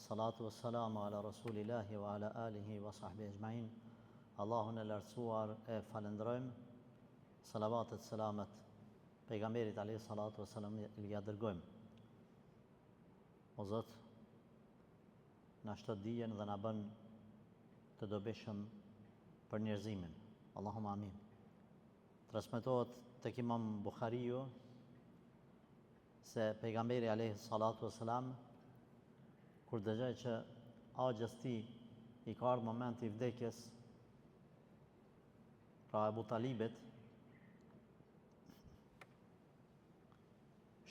Salatu wa salamu ala rasulillahi wa ala alihi wa sahbihi ajma'in. Allahun e lartësuar e falendrojmë. Salavatet, selamet pejgamberit alayhi salatu wa salam ja dërgojmë. O Zot, na shtot dijen dhe na bën të dobishëm për njerëzimin. Allahumma amin. Transmetohet tek Imam Buhariu se pejgamberi alayhi salatu wa salam kur dëgjoj që axhës tij i ka ardhur momenti i vdekjes, pra Abu Talibit,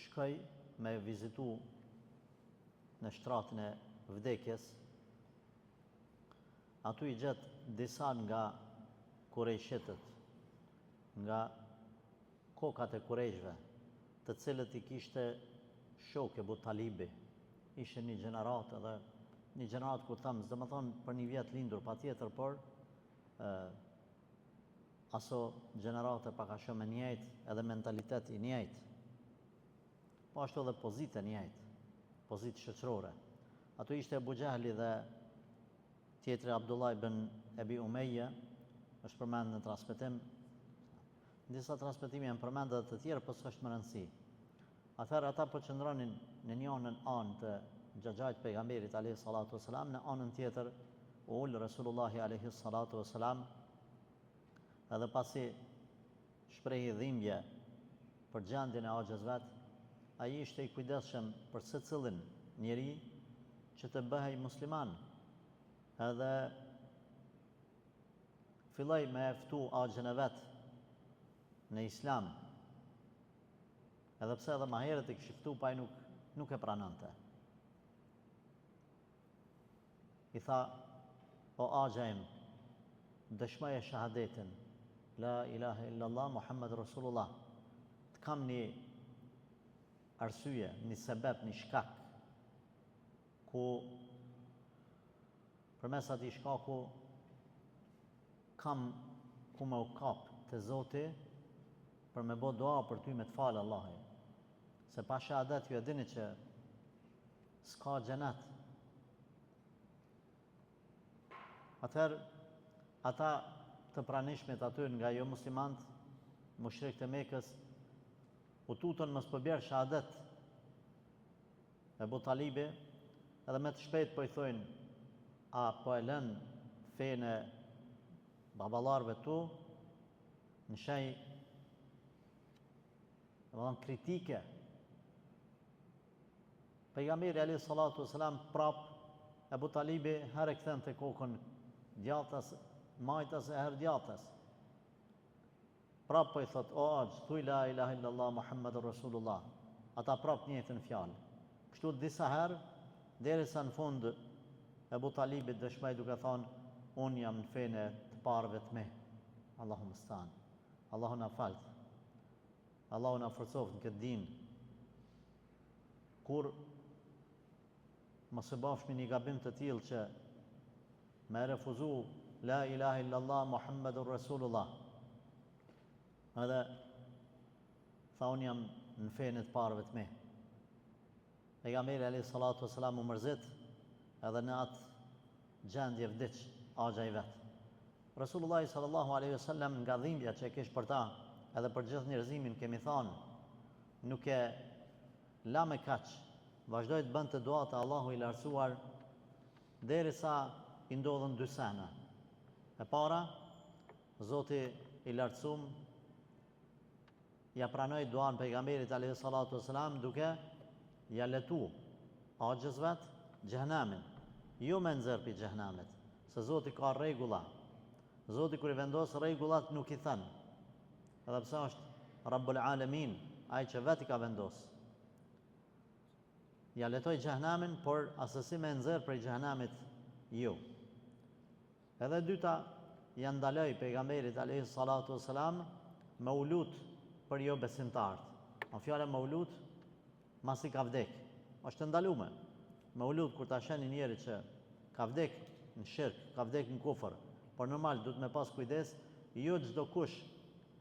shkoj me vizitu në shtratin e vdekjes. Atu i gjet disa nga kurejshetët, nga kokat e kurejshve, të cilët i kishte shok Abu Talibi. Ishte një gjenerat edhe një gjenerat kur thamë, s'do më thonë për një vjet lindur pa tjetër, por aso gjenerate pak a shumë e njëjtë, edhe mentalitet i njëjtë, po ashtu edhe pozitë e njëjtë, pozitë shoqërore. Ato ishte Abu Jahli dhe tjetri Abdullah ibn Abi Umayya, është përmend në transmetim. Në disa transmetime janë përmend edhe të tjerë, po s'është më rëndësi. Atëherë ata po qëndronin në një anën anë të xhaxhait pejgamberit alayhi salatu wasalam, në anën tjetër u ul Resulullahi alayhi salatu wasalam, edhe pasi shprehi dhimbje për gjendjen e axhës vet, ai ishte i kujdesshëm për secillin njeri që të bëhej musliman, edhe filloi me ftu axhën e vet në islam. Edhe pse edhe ma herët i kishte ftu, pa ai nuk e pranonte. I tha: o axha im, dëshmoje shahadetin, la ilaha illallah Muhammed Rasulullah. Të kam një arsye, një sebeb, një shkak, ku përmes atij shkaku kam ku me u kap te Zoti për me bo dua për ty me të falë Allahi. Se pa shahadet ju e dini që s'ka xhenet. Atëherë, ata të pranishmit aty nga jo muslimant, mushrikët e Mekës, u tutën mos po bjerë shahadet Abu Talibi, edhe me të shpejt po i thojnë: a po e lën fenë e baballarëve tu, në shenjë kritike. Pejgamberi alayhi salatu wasalam prap Abu Talibi herë kthente kokën djathtas, majtas e herë djathtas. Prap po i thot: o axh, thuj la ilaha illallah Muhammedur Rasulullah. Ata prap njëjtën fjalë. Kështu disa herë, derisa në fund Abu Talibit dëshmoi duke thonë: unë jam në fenë të parëve të me. Allahu mustaan. Allahu na falt. Allahu na forcoft në këtë din. Kur mos e bafshmi një gabim të tillë që me refuzu la ilaha illallah Muhammedur Rasulullah, edhe tha unë jam në fenë të parëve të me. Pejgamberi alayhi salatu wasalam u mërzit, edhe në atë gjendje vdiq axha i vet. Rasulullah sallallahu alaihi wasallam nga dhimbja që e kish për ta, edhe për gjithë njerëzimin, kemi thonë, nuk e la me kaq, vazhdoi të bënte dua te Allahu i lartësuar derisa i ndodhen dy sene. E para, Zoti i lartësuar ja pranoi duan pejgamberit alayhi salatu wasalam duke ja letu axhës vet xhehenamin, jo me nxjerr pi xhehenamit, se Zoti ka rregulla. Zoti kur i vendos rregullat nuk i thën, edhe pse është Rabbul Alamin, ai që vetë i ka vendos. Ja letoj xhehenamin, por asesi me nxjerr prej xhehenamit jo. Edhe dyta, ja ndaloi pejgamberit alayhi salatu wasalam me u lut për jo besimtarët. Në fjalë me u lut masi ka vdek, është ndaluar. Me u lut kur ta sheh një njeri që ka vdek në shirk, ka vdek në kufër, por normal duhet me pas kujdes, jo çdo kush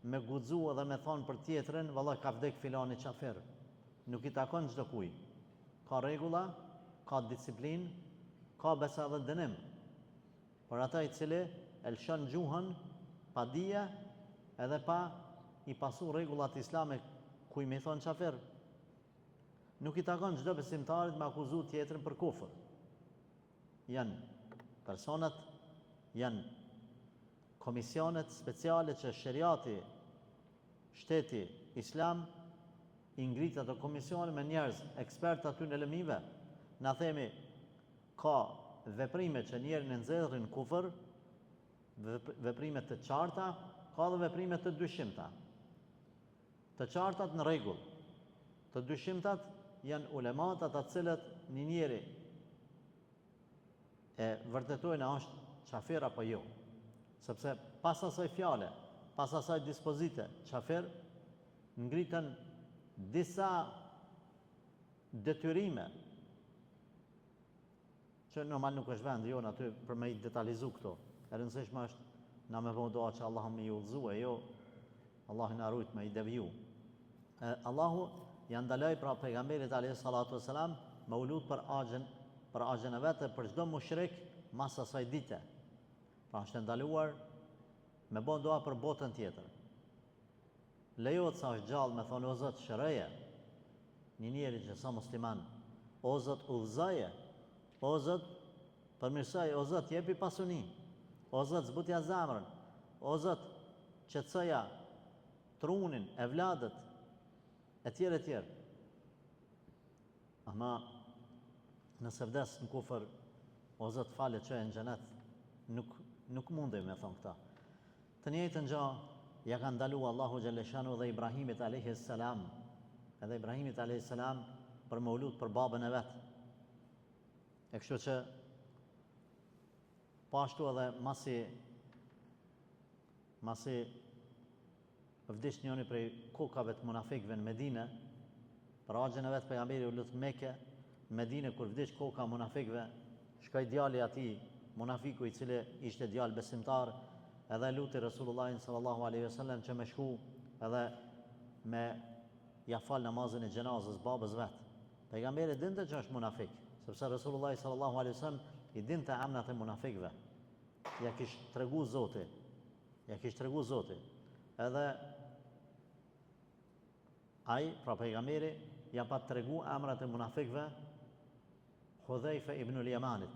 me guxu edhe me thonë për tjetrin, vallahi ka vdek filani qafir. Nuk i takon çdo kujt. Ka rregulla, ka disiplinë, ka besa dhe dënim, por ata i cili e lëshon gjuhën pa dije edhe pa i pasu rregullat islame ku i me thonë qafir. Nuk i takon çdo besimtarit me akuzu tjetrin për kufër. Janë personat, janë komisionet speciale që sheriati, shteti islam i ngrit ato komisione me njerëz ekspert aty në lëmive. Na themi ka veprime që njerin e nxjerrin kufër, veprime të qarta, ka dhe veprime të dyshimta. Të qartat në rregull, të dyshimtat janë ulemat ata cilët një njeri e vërtetojnë a është qafir apo jo. Sepse pas asaj fjale, pas asaj dispozite, qafir, ngritën disa detyrime që normal nuk është vend jo në aty për me i detalizu këto. E rëndësishme është na me bëu doa që Allah me i udhëzue, jo Allah na rujt me i deviju. Allahu ja ndaloi pra pejgamberit alayhis salatu wassalam me u lut për axhen e vetë për çdo mushrik mas asaj dite. Pra është ndaluar me bën dua për botën tjetër. Lejohet sa është gjallë me thonë o Zot shëroje një njeri që sa musliman, o Zot udhëzoje, o Zot përmirësoje, o Zot jepi pasuni, o Zot zbutja zemrën, o Zot qetësoja trunin, evladët, e tjerë. Ama nëse vdes në kufër, o Zot fale që e në xhenet, nuk mundej me thonë këta. Të njëjtën gjë ja ka ndalu Allahu xhaleshanu dhe Ibrahimit alayhis salam, edhe Ibrahimit alayhis salam për me u lut për babën e vet. E kështu që pashtu edhe masi vdish njëri prej kokave të munafikëve në Medinë, për axhen e vet pejgamberi u lut Mekë, në Medinë kur vdish koka e munafikëve, shkoi djali atij munafiku i cili ishte djalë besimtar, edhe luti Resulullahin sallallahu alaihi wasallam që me shku edhe me ja fal namazin e xhenazës babës vet. Pejgamberi dinte që është munafik, sepse Resulullahi sallallahu alaihi wasallam i dinte emrat e munafikëve. Ja kishte tregu Zoti. Edhe ai, pra pejgamberi, ja pa tregu emrat e munafikëve Hudhaifa ibn al-Yamanit.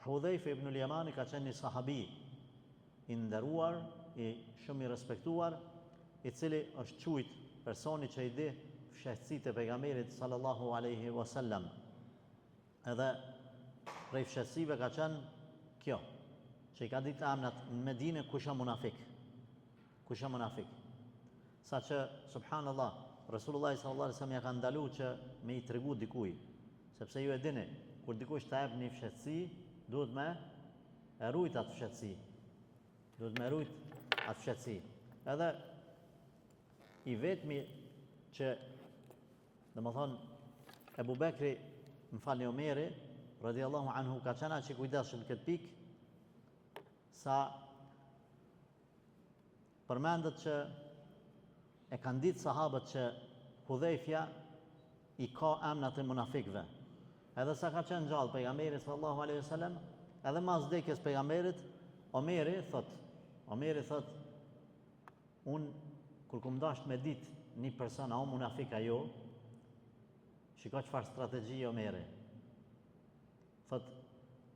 Hudhaifa ibn al-Yamani ka qenë një sahabi i nderuar, i shumë i respektuar, i cili është quajt personi që i di fshehtësitë e pejgamberit sallallahu alaihi wasallam. Edhe prej fshehtësive ka qenë kjo, që i ka ditë emrat në Medinë kush është munafik. Sa që subhanallah, Resulullah sallallahu alaihi wasallam ja ka ndalu që me i tregu dikuj, sepse ju e dini, kur dikush ta jep një fshehtësi, duhet me e rujt atë fshehtësi. Edhe i vetmi që domethënë Ebu Bekri, më falni Omeri, radhiyallahu anhu, ka qenë që kujdesshëm këtë pikë, sa përmendet që e kanë ditë sahabët që Hudhaifja i ka emrat e munafikëve. Edhe sa ka qenë gjallë pejgamberi sallallahu alaihi wasallam, edhe mas vdekjes pejgamberit, Omeri thot, unë kur kum dash me ditë një person a o munafik ajo, shiko çfarë strategji Omeri. Thot,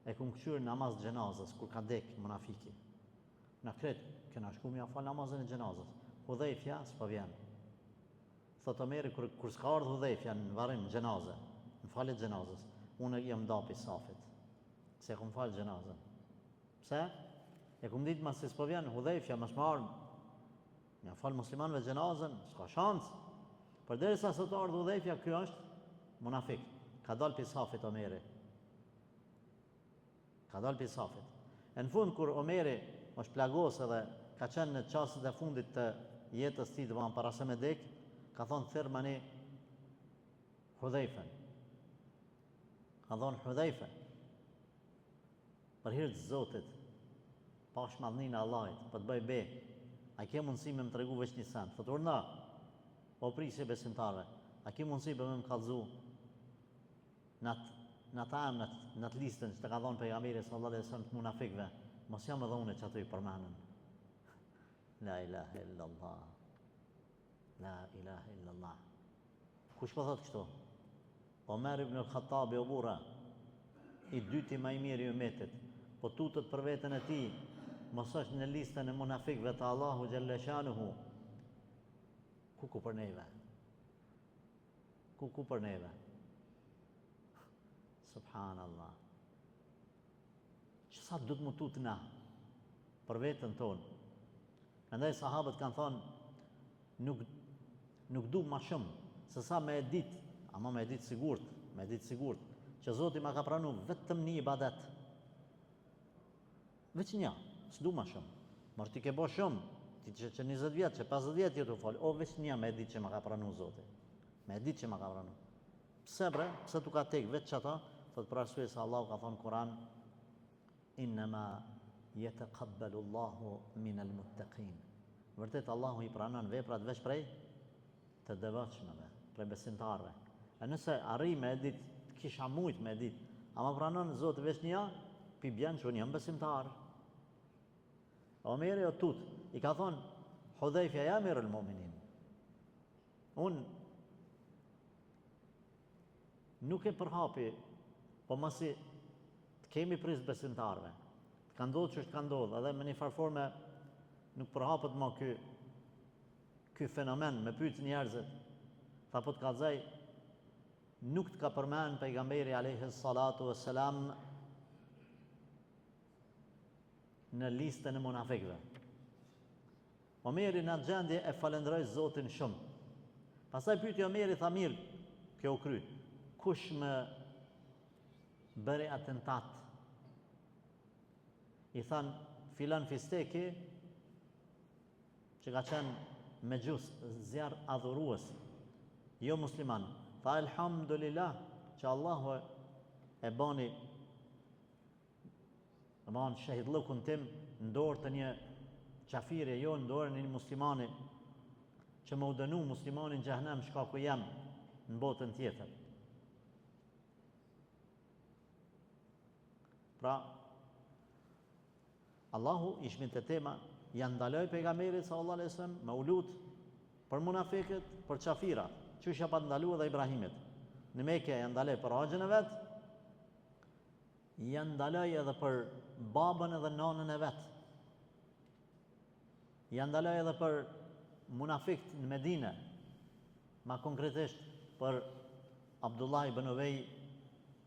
e kum kthyer namaz xhenazës kur ka dek munafiki. Na kret, kena shku mja fal namazën e xhenazës. Hudhaifja s'po vjen. Thot Omeri kur s'ka ardhur Hudhaifja në varrim xhenazë, në falje xhenazës, unë jam ndapi safit. Se kum fal xhenazën. Pse? E kum ditë mas se s'po vjen Hudhaifja, mas më ardh. Ja fal muslimanëve xhenazën, s'ka shans. Përderisa sot ardh Hudhaifja, ky është munafik. Ka dalë pi safit Omeri. E në fund kur Omeri është plagos edhe ka qenë në çastet e fundit të jetës tij, domethënë para se me dek, ka thonë thirrmani Hudhaifen. Për hir të Zotit, pash madhninë e Allahit, po të bëj be. A ke mundësi me më tregu veç një send? Thotë urna, o prisje besimtarve, a ke mundësi për me më kallëzu në atë në ta në të listën që të ka dhonë pejgamberi sallallahu alaihi wasallam të munafikëve, mos jam edhe unë që ato i përmenën. La ilaha illallah. La ilaha illallah. Kush po thot kështu? Omer ibn al-Khattabi o burra, i dyti më i mirë i umetit, po tutët për veten e tij, mos është në listën e munafikëve të Allahu xhalla shanuhu. Ku për neve? Ku për neve? Subhanallah. Çsa do të më tut na për veten tonë? Prandaj sahabët kanë thonë, nuk du ma shumë, se sa me e ditë, ama me e ditë sigurt, që Zoti ma ka pranu vetëm një ibadet. Veç një, s'du ma shumë. Mor ti ke bo shumë, ti që 20 vjetë, që 50 vjetë jetu falë, o veç një me e ditë që ma ka pranu Zoti. Me e ditë që ma ka pranu. Pse bre, pse tu ka tek veç që ata, thot për arsye se Allahu ka thonë Kur'an, innama yataqabbalu Allahu minal muttaqin. Vërtet Allahu i pranon veprat veç prej të devotshmëve, prej besimtarëve. E nëse arri me ditë, kisha mujt me ditë, ama pranon Zoti veç një, pi bjen që unë jam besimtar. Omeri o tut, i ka thonë Hudhaifja ja mirë al-mu'minin. Unë nuk e përhapi, po masi të kemi pris besimtarëve. Të ka ndodhë që është ka ndodhë, edhe me një farforme nuk përhapët ma ky fenomen, me pyet njerëzit. Tha po të kallzoj, nuk të ka përmend pejgamberi alayhi salatu wassalam në listën e munafikëve. Omeri në atë gjendje e falendroi Zotin shumë. Pastaj pyeti Omeri, tha mirë, kjo u kry. Kush më bëri atentat? I than filan fisteki që ka qenë me gjus zjarr adhurues, jo musliman. Tha elhamdulillah që Allahu e bani shahidllukun tim në dorë të një qafire, jo në dorën e një muslimani që më u dënu muslimanin xhehenem shka ku jam në botën tjetër. Pra, Allahu ishmin të tema, janë ndaloj pejgamberit sallallahu alaihi wasallam me u lut për munafikët, për qafira, që isha pa ndalu edhe Ibrahimit. Në Mekë janë ndaloj për haxhin e vet, janë ndaloj edhe për babën edhe nanën e vet. Janë ndaloj edhe për munafikt në Medine, ma konkretisht për Abdullah ibn Ubej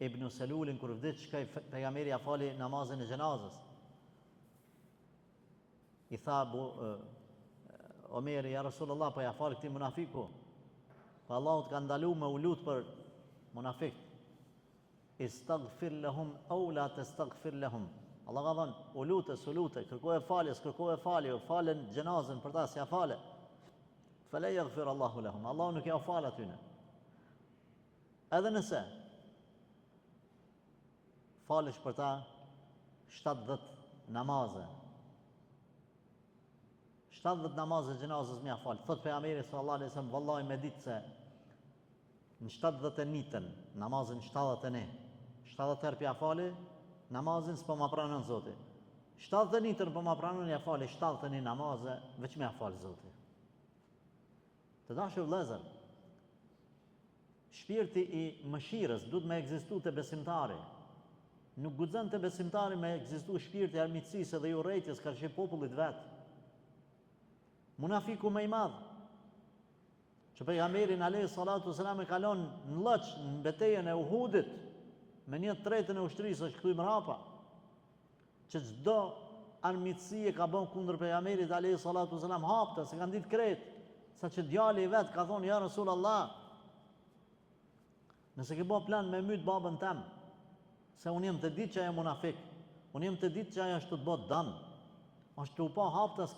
ibn Selulin, kur vdiq shkoj pejgamberi ja fali namazin e gjenazës. I tha Omeri, ja Rasulullah, po ja fali këti munafiku. Pa Allahu të ka ndalu me u lut për munafikt. Istaghfir lahum au la tastaghfir lahum. Allah ka thënë, u lute, kërkoje falje, falen gjenazën për ta si ja fale. Fala yaghfir Allahu lahum. Allahu nuk ja fal atyne. Edhe nëse falesh për ta 70 namaze. 70 namaze gjenazës më ja fal. Thot pejgamberi sallallahu alaihi wasallam, vallahi me ditë se në 71-ën, namazën 71, 70 herë për ja fali, namazin s'po ma pranon Zoti. 71-ën po ma pranon ja fali 71 namaze, veç me ja fal Zoti. Të dashur vëllezër, shpirti i mëshirës duhet me ekzistu të besimtari. Nuk guxon të besimtari me ekzistu shpirti i armiqësisë dhe i urrejtjes kërkë popullit vet. Munafiku më i madh, që pejgamberin alayhi salatu wasalam e kalon në Llaç në betejën e Uhudit me 1/3 e ushtrisë është këtu mrapa, që çdo armiqësi e ka bën kundër pejgamberit alayhi salatu wasalam hapta, se kanë ditë krejt, sa që djali i vet ka thonë ja Rasulullah, nëse ke bë plan me myt babën tem, se unë jam të ditë që ajo munafik, unë jam të ditë që ajo është të bot dëm, është të pa haptas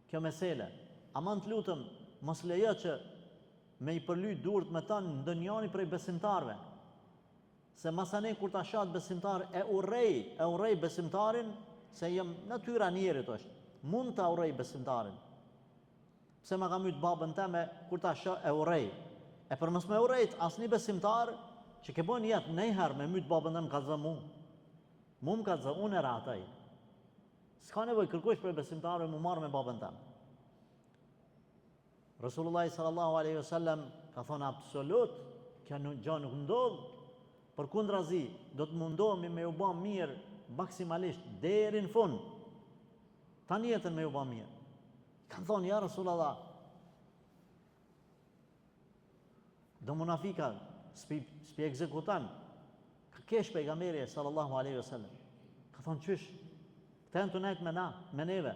kjo mesele. Aman të lutëm, mos lejo që me i përlyt durët me ta në ndonjani prej besimtarve. Se masane kur ta shat besimtar e urrej besimtarin, se jem natyra njerit është, mund ta urrej besimtarin. Pse ma ka myt babën teme, kur ta shat e urrej. E për mos me urrejt asni besimtar që ke bën jetë nejherë me mytë babën tëmë ka zë mu. Mu më ka zë, unë e rataj. S'ka nevoj kërkush për besimtarëve mu marrë me babën tëmë. Rasulullah sallallahu alaihi wasallam ka thonë absolut, kjo gjë nuk ndodhë, për kundrazi, do të mundohemi me u bë mirë maksimalisht deri në fund. Tani jetën me u bë mirë. Kanë thonë ja Rasulullah, do munafika s'pi ekzekutan. Ka kesh pejgamberi sallallahu alaihi wasallam. Ka thonë qysh? Këta janë të nejtë me na, me neve.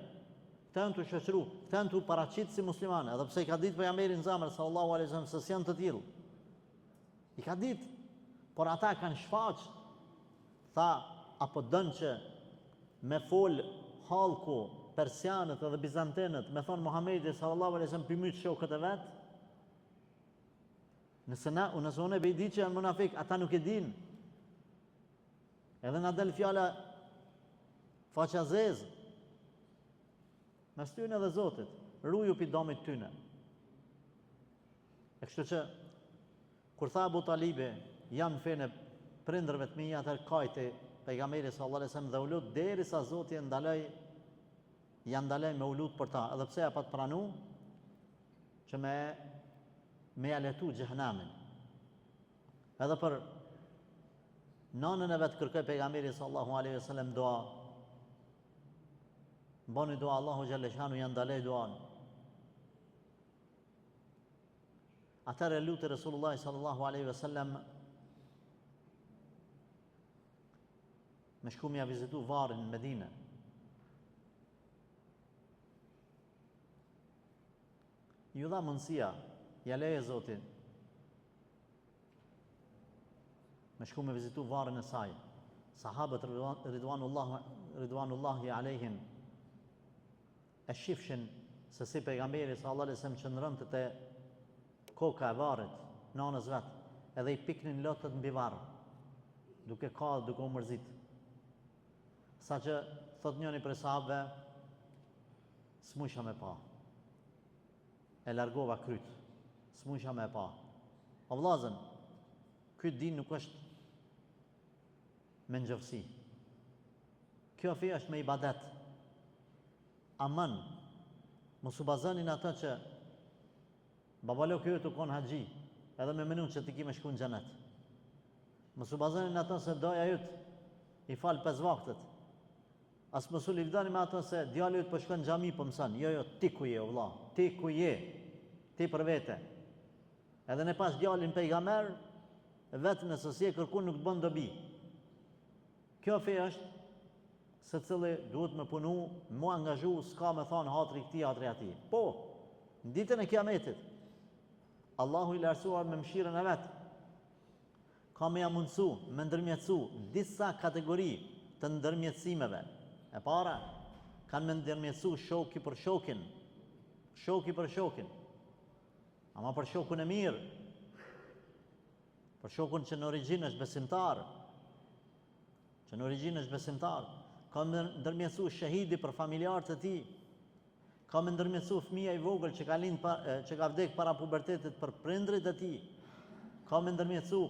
Këta janë të shoqëru, këta janë të paraqitë si muslimane. Edhe pse i ka ditë pejgamberi në zamër sallallahu alaihi wasallam se s'janë të tillë. I ka ditë, por ata kanë shfaq. Tha, apo dënë që me fol halku, persianët edhe bizantenët, me thonë Muhamedi sallallahu alaihi wasallam për mytë shokët e vetë. Nëse unë e bejdi që janë munafik, ata nuk e din. Edhe na del fjala faqa zezë. Mes tyne dhe Zotit, ruju pi domit tyne. E kështu që, kur tha Abu Talibi, janë fene prindërve të mija atër kajti pejgamberi sallallahu alaihi wasallam dhe u lut derisa Zoti janë ndalej me u lut për ta, edhe pse apo të pranu që me ja letu xhehenamin. Edhe për nanën e vetë kërkoi pejgamberi sallallahu alaihi wasallam dua. Bani dua, Allahu xhalla shanu janë ndalej duan. Atëherë lutë Resulullah sallallahu alaihi wasallam me shku mja vizitu varin në Medine. Ju dha mundësia, ja leje Zotin, me shku me vizitu varin e saj. Sahabët ridwanullahi alejhim e shifshin se si pejgamberi sallallahu alaihi wasallam qëndronte te koka e varrit, nanës vetë, edhe i piknin lotët mbi varr, duke kallë, duke u mërzit. Sa që thot njëni për sahabëve, s'mujsha me pa. E largova kryt, s'mujsha me pa. O vllazën, ky din nuk është me ngjofsi. Kjo fe është me ibadet. Aman, mos u bazonin ata që babalok ju të konë haxhi, edhe me menun që të ki me shku në xhenet. Mos u bazonin ata se doja jut i fal 5 vaktet. As mos u livdani me ata se djali jut po shkon në xhami po mëson. Jo, ti ku je o vlla? Ti ku je? Ti për vete. Edhe ne pas djalin pejgamber, vetë nëse si e kërkun nuk të bën dobi. Kjo fe është se cili duhet me punu, mu angazhu, s'ka me thonë hatri këti, hatri ati. Po, në ditën e kiametit, Allahu i lartësuar me mëshirën e vetë, ka me ja mundësu, me ndërmjetësu disa kategori të ndërmjetësimeve. E para, kanë me ndërmjetësu shoki për shokin, shoki për shokin, ama për shokun e mirë, për shokun që në origjinë është besimtar, ka me ndërmjetësu shahidi për familjarët e tij, ka me ndërmjetësu fëmija i vogël që ka vdek para pubertetit për prindrit e tij, ka me ndërmjetësu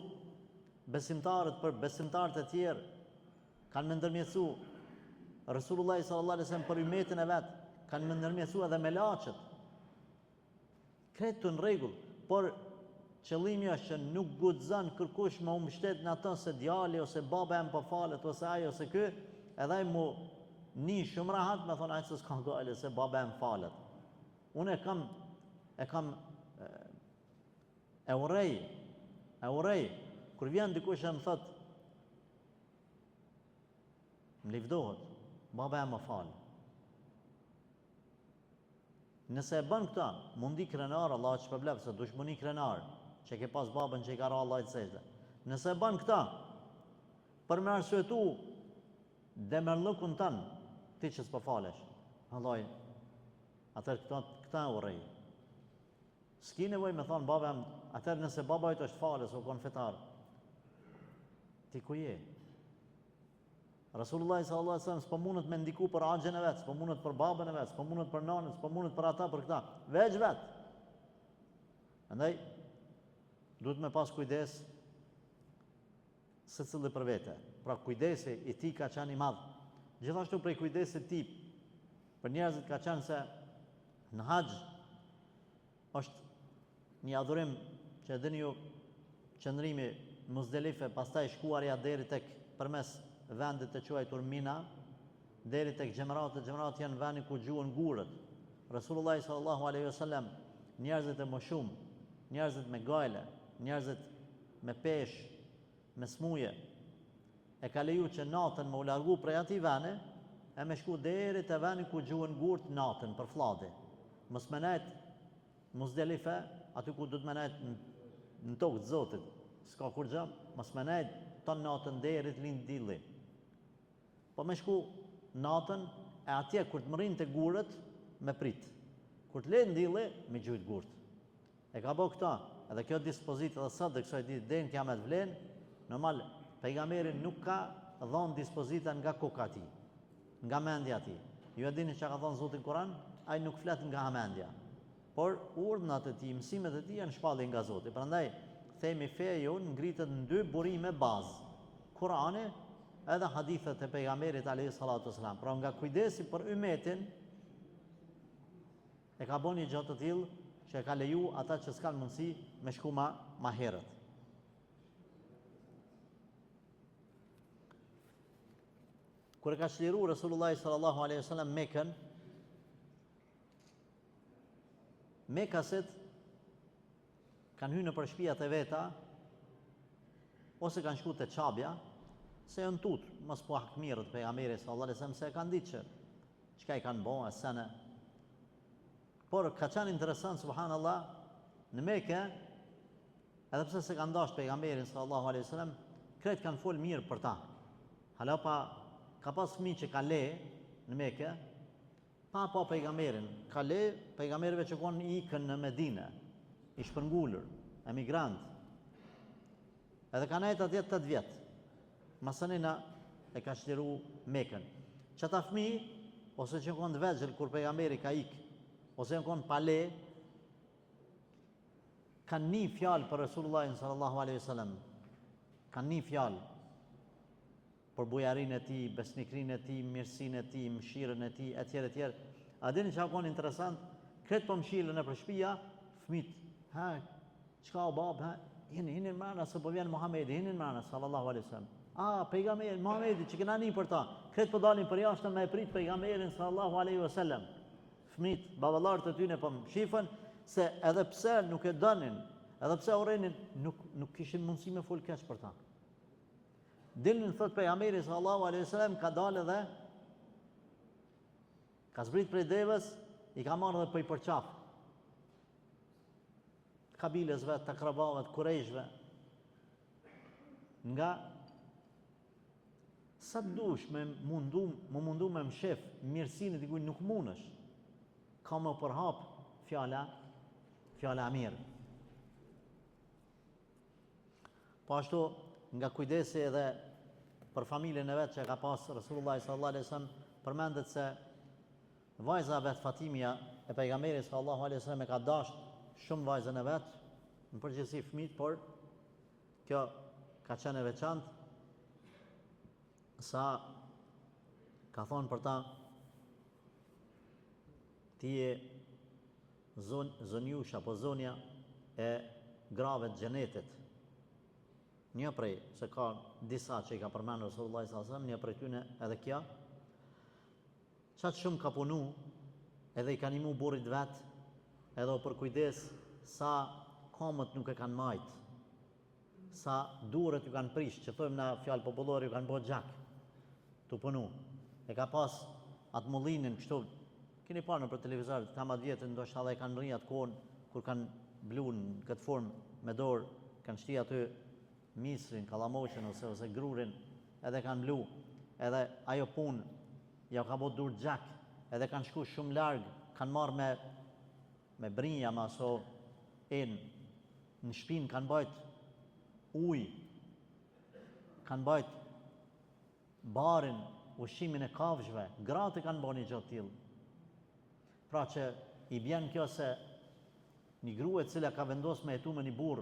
besimtarët për besimtarët e tjerë, kanë me ndërmjetësu Resulullah sallallahu alaihi wasallam për ummetin e vet, kanë me ndërmjetësu edhe me laçet. Kretu në rregull, por qëllimi është që nuk guxon kërkush me u mbështet në atë se djali ose baba jam po falet ose ai ose ky, edhe ai mu ni shumë rahat me thonë ai se s'ka gale se baba jam falet. Unë e urrej, kur vjen dikush e më thot, më livdohet, baba jam më falë. Nëse e bën këta, mundi krenar, Allah që përblef, se dushmëni krenar, që ke pas babën që i ka ra Allah i të sejtë. Nëse e bën këta, për me arsuetu, dhe mërlëkun tanë, ti që s'po falesh. Allah, atër këta e urrej. S'ki nevoj me thonë baba jam, atër nëse baba jtë është falës o konfetar, ti ku je? Rasulullah sallallahu alaihi wasallam s'po mundet me ndiku për axhen e vet, s'po mundet për babën e vet, s'po mundet për nanën, s'po mundet për ata, për këta, veç vet. Andaj duhet me pas kujdes secili për vete. Pra kujdesi i tij ka qenë i madh. Gjithashtu prej kujdesit të tij për njerëzit ka qenë se në haxh është një adhurim që e dini ju, qëndrimi në Muzdelife, pastaj shkuarja deri tek përmes vendit të quajtur Mina, deri tek xhemrat janë vendi ku gjuhen gurët. Resulullah sallallahu alaihi wasallam, njerëzit e moshuar, njerëzit me gajle, njerëzit me peshë, me smuje, e ka leju që natën më u largu prej atij vendi, e me shku deri te vendi ku gjuhen gurët natën për fllati. Mos më nejt Muzdelife, aty ku do të më nejt në tokë të Zotit, s'ka kur gjë, mos më nejt ton natën deri të lind dilli. Po me shku natën, e atje kur të më rrinë të gurët, me prit. Kur të lind dilli, me gjujt gurët. E ka bëu këta, edhe kjo dispozitë edhe sot dhe kësaj ditë deri në kiamet vlen, normal pejgamberi nuk ka dhënë dispozita nga koka e tij, nga mendja e tij. Ju e dini çka ka thënë Zoti në Kur'an, ai nuk flet nga mendja. Por urdhnat e tij, mësimet e tij janë shpallje nga Zoti. Prandaj themi feja jonë ngritet në dy burime bazë. Kur'ani edhe hadithet e pejgamberit alayhi salatu wasalam. Pra nga kujdesi për ummetin e ka bënë një gjë të tillë që e ka leju ata që s'kan mundësi me shku ma herët. Kur e ka çliru Resulullah sallallahu alaihi wasallam Mekën, Mekasit kanë hyrë nëpër shtëpiat e veta ose kanë shku te çabja, se janë tut, mos po hakmirët pejgamberit sallallahu alaihi wasallam se e kanë ditë çka i kanë bënë asana. Por ka qenë interesant, subhanallah, në Mekë, edhe pse se kanë dashur pejgamberin sallallahu alaihi wasallam, krejt kanë fol mirë për ta. Hala ka pas fëmijë që ka le në Mekë, pa pejgamberin, ka le pejgamberëve që kanë ikën në Medinë, i shpërngulur, emigrant. Edhe kanë jetë atje 8 vjet. Masanina e ka shliru Mekën. Çata fëmijë ose që kanë të vegjël kur pejgamberi ka ikë, ose në konë pale, kanë një fjalë për Resulullahin sallallahu alaihi wasallam. Kanë një fjalë për bujarin e tij, besnikrin e tij, mirësinë e tij, mëshirën e tij, etj. A dini çka ka interesant? Kretë po mshilën nëpër shtëpia, fëmit, çka o bab, hini mrena se po vjen Muhamedi, hini mrena sallallahu alaihi wasallam. Pejgamberi Muhamedi që kena një për ta. Kretë po dalin për jashtë me e prit pejgamberin sallallahu alaihi wasallam. Fëmit, baballarët e tyre po shifën se edhe pse nuk e donin, edhe pse urrenin, nuk kishin mundësi me fol keq për ta. Dilnin thot pejgamberi sallallahu alaihi wasallam ka dalë dhe ka zbrit prej devës, i ka marrë dhe për i përqaf. Kabilesve, të akrabave, të kurejshve. Nga sa dush me mundu me mshef mirësinë e dikujt nuk mundesh. Ka më përhap fjala e mirë. Po ashtu nga kujdesi edhe për familjen e vet që ka pas Resulullah sallallahu alaihi wasallam, përmendet se vajza vet Fatimia e pejgamberit sallallahu alaihi wasallam e ka dashur shumë vajzën e vet, në përgjithësi fëmijët, por kjo ka qenë e veçantë sa ka thonë për ta ti je zonjush apo zonja e grave të xhenetit. Një prej, se ka disa që i ka përmenë Resulullah s.a.s. Një prej tyne edhe kja, qatë shumë ka punu, edhe i ka nimu burit vetë, edhe o për kujdes sa komët nuk e kanë majtë, sa durët ju kanë prishë, që thojmë na fjalë popullore ju kanë bo gjak, të punu. E ka pas atë mullinin kështu, keni parë në për televizorët, kam atë vjetën, ndoshta edhe e kanë rri atë kohën, kur kanë blu në këtë formë me dorë, kanë shti aty misrin, kalamoqen ose grurin, edhe kanë blu, edhe ajo punë, ja ka bo dur gjak, edhe kanë shku shumë largë, kanë marrë me brinja, ma so në shpinë kanë bajt ujë, kanë bajt barin, ushqimin e kafshëve, gratë kanë bërë një gjatë tillë. Pra që i bjen kjo se një grua e cila ka vendosur me jetu me një burr,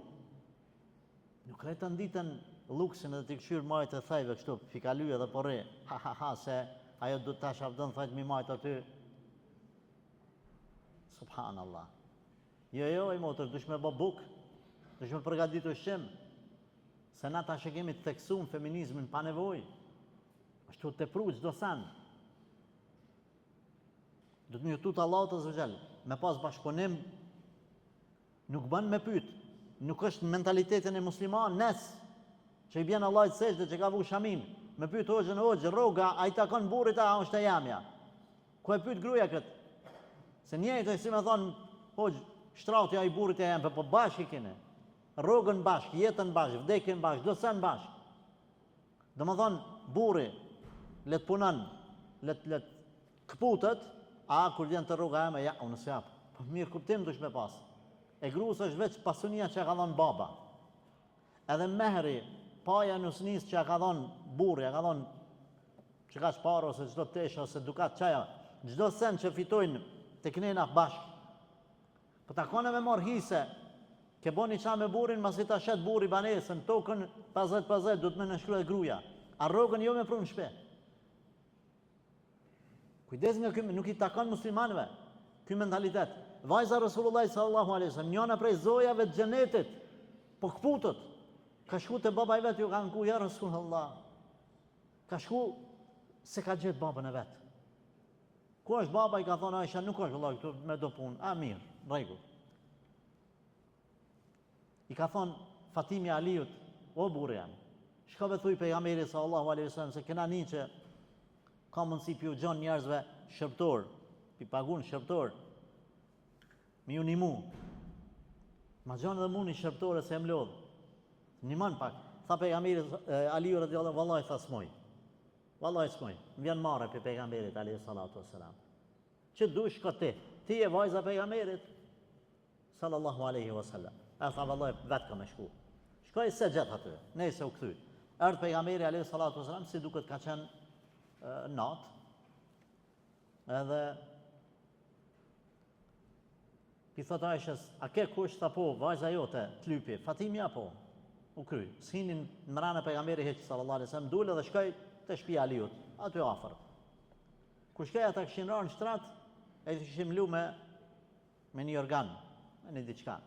nuk rritan ditën luksin edhe t'i këshyrë majt e thajve kështu, fikaly edhe porre, ha, se ajo du të shavdën, thajt mi majt aty. Subhanallah. Jo, i motër, dush me bo buk, dush me përgadit ushqim, se na ta që kemi të teksum feminizmin pa nevoj, ashtu të pru qdo sen. Du të më jutut Allah të zëgjel, me pas bashkëpunim, nuk bën me pyt, nuk është në mentalitetin e musliman, që i bjen Allah i të sejtë që ka vu shamin, me pyt hoxhën, roga, a i takon burit, a është e jamja. Ku e pyt gruja këtë? Se njëjtë e si me thonë, hoxhë, shtrautja i burit e jamja, po bashkë i kine. Rogën bashkë, jetën bashkë, vdekjen bashkë, do sen bashkë. Do më thonë, buri, let punan, let këputët, kur vjen të rruga eme, ja, unë së japë. Po mirë kuptim dush me pas. E grus është veç pasunia që ka dhonë baba. Edhe mehri, paja nusnis që ka dhonë burri, ka dhonë që ka shparo, ose gjdo tesh, ose dukat qaja, gjdo sen që fitojnë të knena bashkë. Po ta kone me marë hise, ke bo një qa me burin, mas i ta shetë buri banesën, tokën 50-50, du të me nëshkru e gruja. A rogën jo me pru në shpe. Kujdes nga këmë, nuk i takon muslimanëve, ky mentalitet. Vajza Rasulullah sallallahu alaihi wasallam, njëna prej zojave të xhenetit, po këputët. Ka shku te baba i vet, ju ka nku ja Rasulullah. Ka shku se ka gjetë babën e vet. Ku është baba, i ka thonë Aisha, nuk është vëllai këtu me do punë. A mirë, rregull. I ka thonë Fatimi Aliut, o burri jam, shkove thuj pejgamberit sallallahu alaihi wasallam se kena një që ka mundësi pi u gjon njerëzve shërptor, pi pagun shërptor, mi u nimu. Ma gjon edhe mu një shërptore se e mlodh. Nimon pak. Tha pejgamberit Aliu radhiyallahu anhu, vallahi tha smoj. Vallahi smoj. Më vjen marrë pe pejgamberit alayhi salatu wassalam. Që dush ka ti? Ti je vajza pejgamberit sallallahu alaihi wasallam. A tha vallahi vet ka me shku. Shkoj se gjatë aty. Nëse u kthy. Erdh pejgamberi alayhi salatu wassalam, si duket ka qenë natë, edhe i thot Aishës, a ke kush, tha po, vajza jote, t'lypi, Fatimja po, u kry, s'hinin në mrana pejgamberi heq sallallahu alaihi wasallam, dule dhe shkoj të shtëpia e Aliut, aty afër. Kur shkoj ata kishin rarë në shtrat, e kishin mlu me një organ, me një diçka.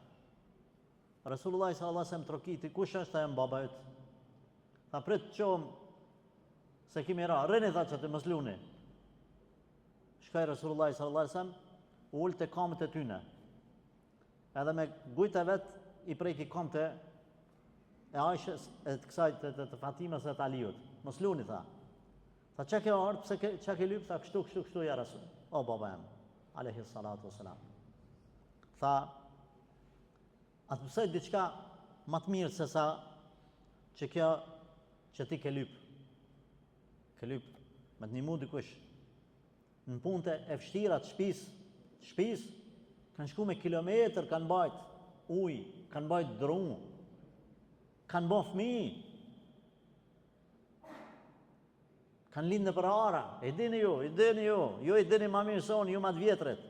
Rasulullah sallallahu alaihi wasallam trokiti, kush është ajo baba jot? Tha prit qom se kimi ra, rëni tha që të mësluni. Shkaj Rasulullah sallallahu alaihi wasallam, ullë të kamët e tyne. Edhe me gujt e vet i prejki kamët e Aishës, e të kësaj të Fatimës e të Aliut. Mësluni tha. Tha që ke ardë, pse që ke lypë, tha kështu ja Rasul. O baba em, alayhi salatu wassalam. Tha, atë pësej diçka më të mirë se sa që kjo që ti ke lypë. Ke lypë, me të një mu dikush, në punte e fshtira të shpis, kanë shku me kilometër, kanë bajt uj, kanë bajt dru, kanë bo fëmijë, kanë lindë për ara, i dini ju, jo i dini ma mirë sonë, ju ma të vjetret.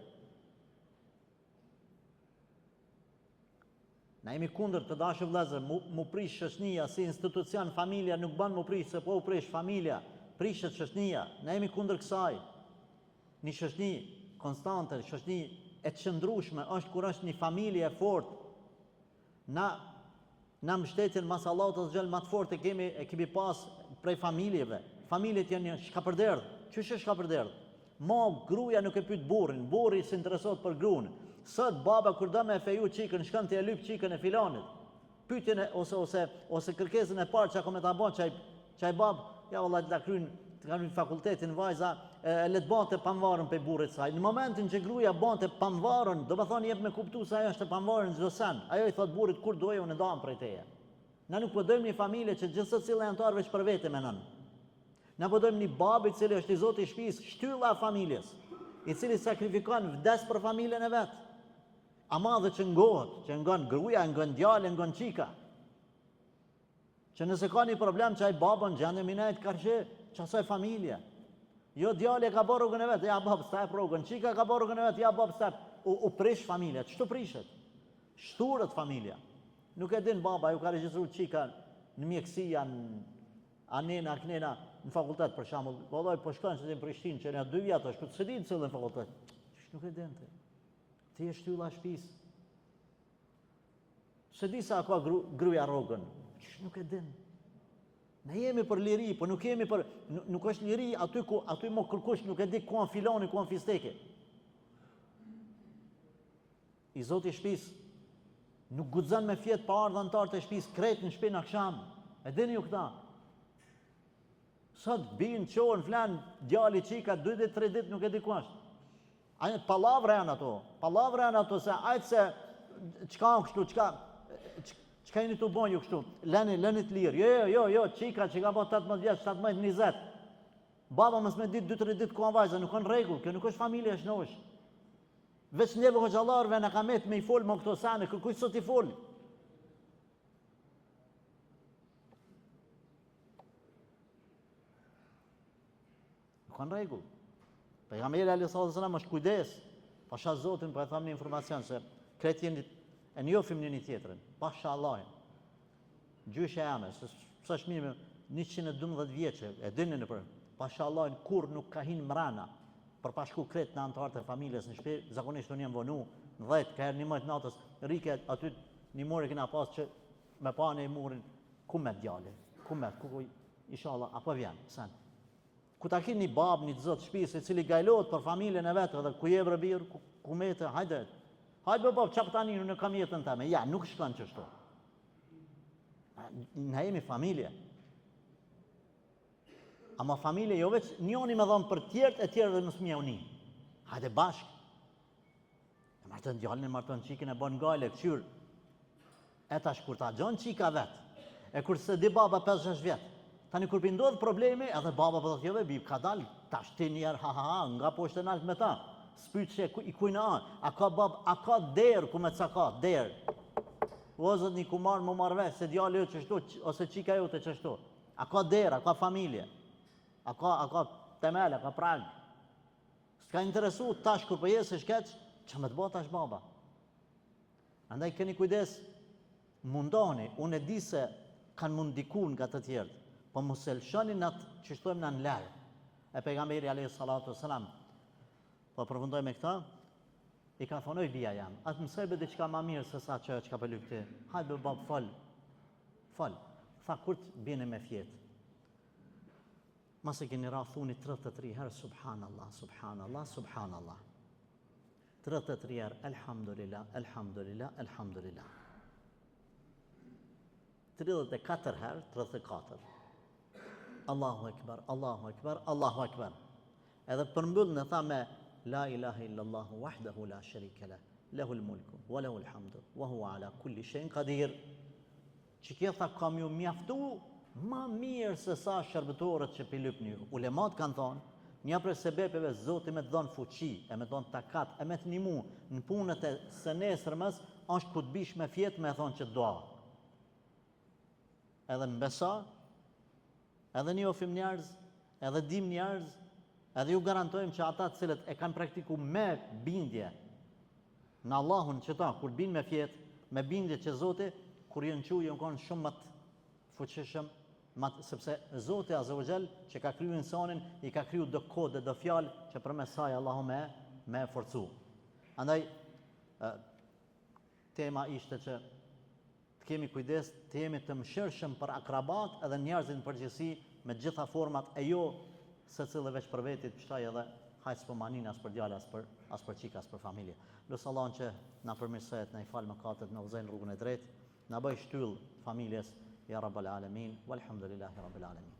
Na jemi kundër të dashë vëllezër, mu prish shoqënia, si institucion, familja nuk ban mu prish, se po u prish familja, prishet shoqënia, na jemi kundër kësaj. Një shoqëni konstante, shoqëni e qëndrueshme është kur është një familje e fortë. Na mbështetjen mas Allahut të xhel më të fortë e kemi pas prej familjeve. Familjet janë një shkapërderdh. Çuçi është shkapërderdh? Gruaja nuk e pyet burrin, burri s'interesohet për gruan. Sot baba kur do me feju çikën, shkon ti e lyp çikën e filanit. Pyetjen ose kërkesën e parë çka me ta bën çaj bab, ja valla ta kryen të kanë fakultetin vajza e le të bante pamvarën pe burrit saj. Në momentin që gruaja bante pamvarën, do të thonë jep me kuptu se ajo është e pamvarën çdo sen. Ajo i thot burrit kur doje unë ndam prej teje. Na nuk po dojmë një familje që gjithsesi antar veç për vete me nën. Na po dojmë një babë i cili është i Zoti i shtëpisë, shtylla e familjes, i cili sakrifikon vdes për familjen e vet. A madhe që ngohet, që ngon gruaja, ngon djali, ngon çika. Që nëse ka një problem që ai babën gjendë minajt karshe, që asaj familje. Jo djali e ka bërë rrugën e vetë, ja bab step rrugën, çika ka bërë rrugën e vetë, ja bab step. U prish familja, ç'to prishet? Shturët familja. Nuk e din baba, ju ka regjistruar çika në mjekësi, anena, aknena, në fakultet për shembull. Vallai po shkojnë se në Prishtinë që në 2 vjet është, s'e di në cilën fakultet. Nuk e dente. Ti je shtylla e shtëpisë. Se di sa ka gruaja rrogën. Nuk e din. Ne jemi për liri, po nuk jemi për nuk është liri aty mo kërkush nuk e di ku an filani, ku an fisteke. I Zoti i shtëpisë nuk guxon me fjet pa ardhur antar të shtëpisë krejt në shtëpinë akşam. E dini ju këta? Sot bin çon flan djali çika 2-3 ditë nuk e di ku është. Ai pallavra janë ato se ajt se çka kështu, çka jeni të bën ju kështu? Lëni të lirë. Jo, çika që ka bë 18 vjeç, 17, 20. Baba mos më dit 2-3 ditë ku vajza, nuk kanë rregull, kjo nuk është familje, është nosh. Veç neve hoxhallarëve na kamet me i fol më këto sane, kërkuj sot i fol. Nuk kanë rregull. Pejgamberi alayhis salam është kujdes. Pasha Zotin po e tham në informacion se kretjeni e njohim njëri tjetrin. Pasha Allahin. Gjysha jame, s'është mirë 112 vjeçë, e dini në për. Pasha Allahin kur nuk ka hin mrana. Për pashku kret në antarët e familjes në shtëpi, zakonisht unë jam vonu, në 10 ka herë 11 natës, rike aty një more kena pas që me pa në i murin, ku me djali, ku inshallah, apo vjen, sen. Ku ta ki një bab, një zot shtëpisë, i cili gajlohet për familjen e vetë, dhe ku jevë rëbirë, ku mete, hajde bab, qap tani, në kam jetën teme, ja, nuk shkon qështu. Ne jemi familje. Ama familje jo veç njoni me dhonë për tjertë e tjerë dhe mësë mja uni. Hajde bashkë. E martën djallin, e martën qikën e bon gajle, këqyrë. E tash kur ta gjonë qika vetë, e kur se di baba 5-6 vjetë, tani kur pëndodhë problemi, edhe baba për të tjeve, bib ka dalë, tash ti njerë, nga poshtë e naltë me ta. Spytë që i kujna a ka bab, a ka derë, ku me caka, derë. Vozët një kumar më marve, se djallë jo qështu, ose qika jo të qështu. A ka derë, a ka familje. A ka temele, a ka pragë. S'ka interesu tash kur për jesë shkeq, që me të bo tash baba. Andaj keni kujdes, mundoni, unë e di se kanë mundikun nga të tjertë, po mos e lëshoni në atë që shtojmë në lërë. E pejgamberi alayhi salatu wasalam, po përfundoj me këta, i ka thonoj bia jam, atë mësejbe dhe qka ma mirë se sa që ka për lykti. Hajde bab, fal. Tha kur të bjene me fjetë. Masë keni ra thuni 33 herë, subhanallah. 33 herë, alhamdulillah. 34 herë, 34. Allahu akbar. Edhe përmbyll në tha me la ilaha illallahu wahdahu la sharika lah, lahul mulku wa lahul hamdu wa huwa ala kulli shay'in qadir. Që kjo tha kam ju mjaftu ma mirë se sa shërbëtorët që pilypni ju. Ulemat kanë thonë, një prej sebepeve Zoti me të dhënë fuqi, e me të dhënë takat, e me të ndihmu në punët e së nesërmës, është ku të bish me fjetë me thonë që dua. Edhe mbesa, edhe njohim njerëz, edhe dim njerëz, edhe ju garantojmë që ata të cilët e kanë praktiku me bindje në Allahun që ta, kur bin me fjetë, me bindje që Zoti, kur jënë që jënë konë shumë më të fuqishëm, sepse Zoti Azza wa Jall që ka kriju insanin, i ka kriju do kode, do fjalë që përmes saj Allahu me forcu. Andaj tema ishte që të kemi kujdes, të jemi të mëshirshëm për akrabat edhe njerëzit në përgjithësi me gjitha format, e jo secili veç për vetit, pështaj edhe hajt s'po manin as për djalë, as për qika, as për familje. Lusë Allahun që na përmirësohet, na i falë mëkatet, na udhëzojnë rrugën e drejtë, na bëj shtyllë familjes. Ya Rabbal Alamin, walhamdulillahi Rabbil Alamin.